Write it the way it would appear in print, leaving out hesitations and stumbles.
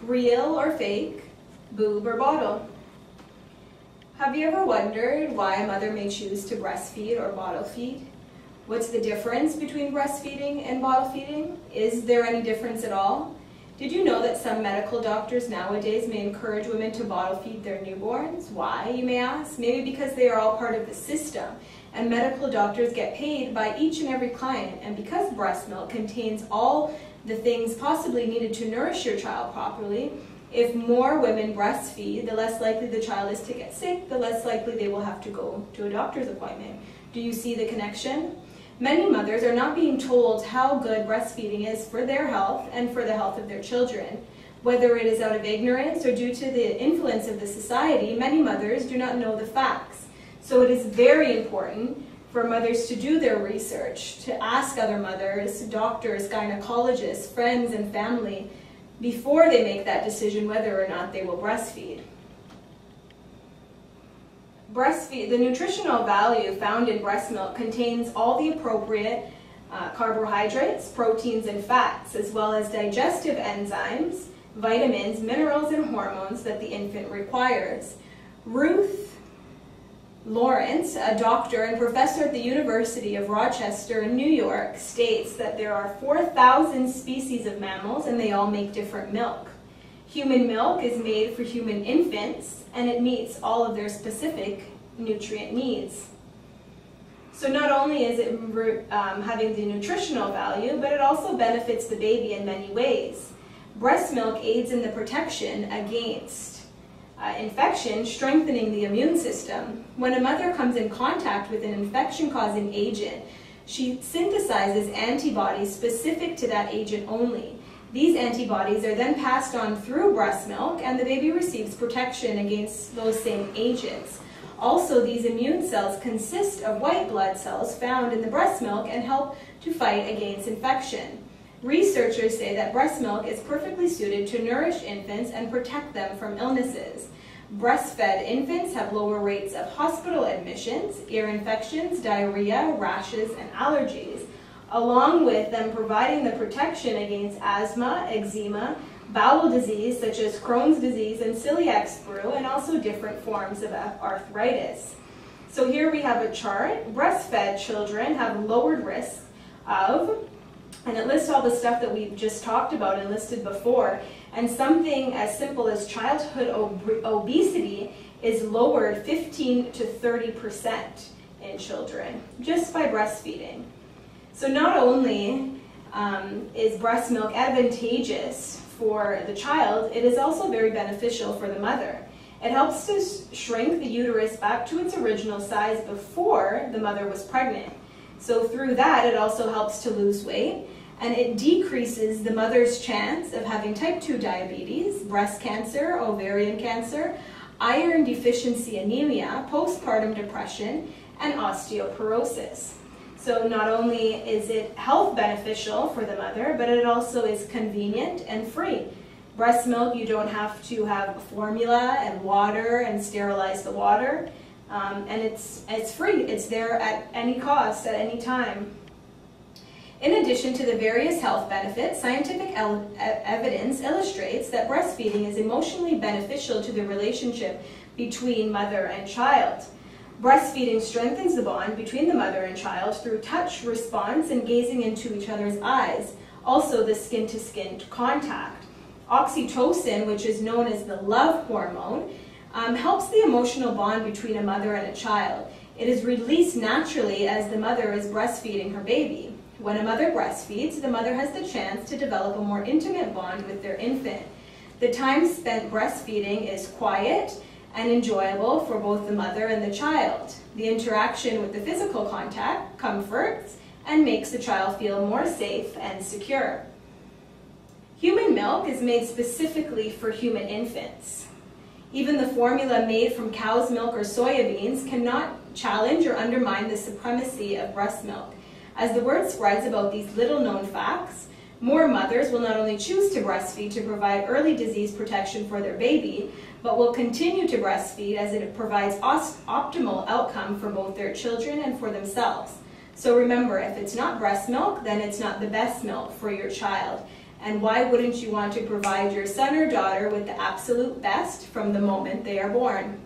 real or fake, boob or bottle. Have you ever wondered why a mother may choose to breastfeed or bottle feed? What's the difference between breastfeeding and bottle feeding? Is there any difference at all? Did you know that some medical doctors nowadays may encourage women to bottle feed their newborns? Why, you may ask? Maybe because they are all part of the system, and medical doctors get paid by each and every client, and because breast milk contains all the things possibly needed to nourish your child properly, if more women breastfeed, the less likely the child is to get sick, the less likely they will have to go to a doctor's appointment. Do you see the connection? Many mothers are not being told how good breastfeeding is for their health and for the health of their children. Whether it is out of ignorance or due to the influence of the society, many mothers do not know the facts. So it is very important for mothers to do their research, to ask other mothers, doctors, gynecologists, friends, and family before they make that decision whether or not they will breastfeed. The nutritional value found in breast milk contains all the appropriate carbohydrates, proteins, and fats, as well as digestive enzymes, vitamins, minerals, and hormones that the infant requires. Ruth Lawrence, a doctor and professor at the University of Rochester in New York, states that there are 4,000 species of mammals and they all make different milk. Human milk is made for human infants and it meets all of their specific nutrient needs. So not only is it having the nutritional value, but it also benefits the baby in many ways. Breast milk aids in the protection against infection, strengthening the immune system. When a mother comes in contact with an infection-causing agent, she synthesizes antibodies specific to that agent only. These antibodies are then passed on through breast milk and the baby receives protection against those same agents. Also, these immune cells consist of white blood cells found in the breast milk and help to fight against infection. Researchers say that breast milk is perfectly suited to nourish infants and protect them from illnesses. Breastfed infants have lower rates of hospital admissions, ear infections, diarrhea, rashes, and allergies, along with them providing the protection against asthma, eczema, bowel disease such as Crohn's disease and celiac sprue, and also different forms of arthritis. So here we have a chart. Breastfed children have lowered risk of, and it lists all the stuff that we've just talked about and listed before, and something as simple as childhood obesity is lowered 15 to 30% in children just by breastfeeding. So not only is breast milk advantageous for the child, it is also very beneficial for the mother. It helps to shrink the uterus back to its original size before the mother was pregnant. So through that, it also helps to lose weight, and it decreases the mother's chance of having type 2 diabetes, breast cancer, ovarian cancer, iron deficiency anemia, postpartum depression, and osteoporosis. So not only is it health beneficial for the mother, but it also is convenient and free. Breast milk, you don't have to have formula and water and sterilize the water. And it's free. It's there at any cost, at any time. In addition to the various health benefits, scientific evidence illustrates that breastfeeding is emotionally beneficial to the relationship between mother and child. Breastfeeding strengthens the bond between the mother and child through touch, response, and gazing into each other's eyes. Also, the skin-to-skin contact. Oxytocin, which is known as the love hormone, helps the emotional bond between a mother and a child. It is released naturally as the mother is breastfeeding her baby. When a mother breastfeeds, the mother has the chance to develop a more intimate bond with their infant. The time spent breastfeeding is quiet and enjoyable for both the mother and the child. The interaction with the physical contact comforts and makes the child feel more safe and secure. Human milk is made specifically for human infants. Even the formula made from cow's milk or soybeans cannot challenge or undermine the supremacy of breast milk. As the word spreads about these little-known facts, more mothers will not only choose to breastfeed to provide early disease protection for their baby, but will continue to breastfeed as it provides optimal outcome for both their children and for themselves. So remember, if it's not breast milk, then it's not the best milk for your child. And why wouldn't you want to provide your son or daughter with the absolute best from the moment they are born?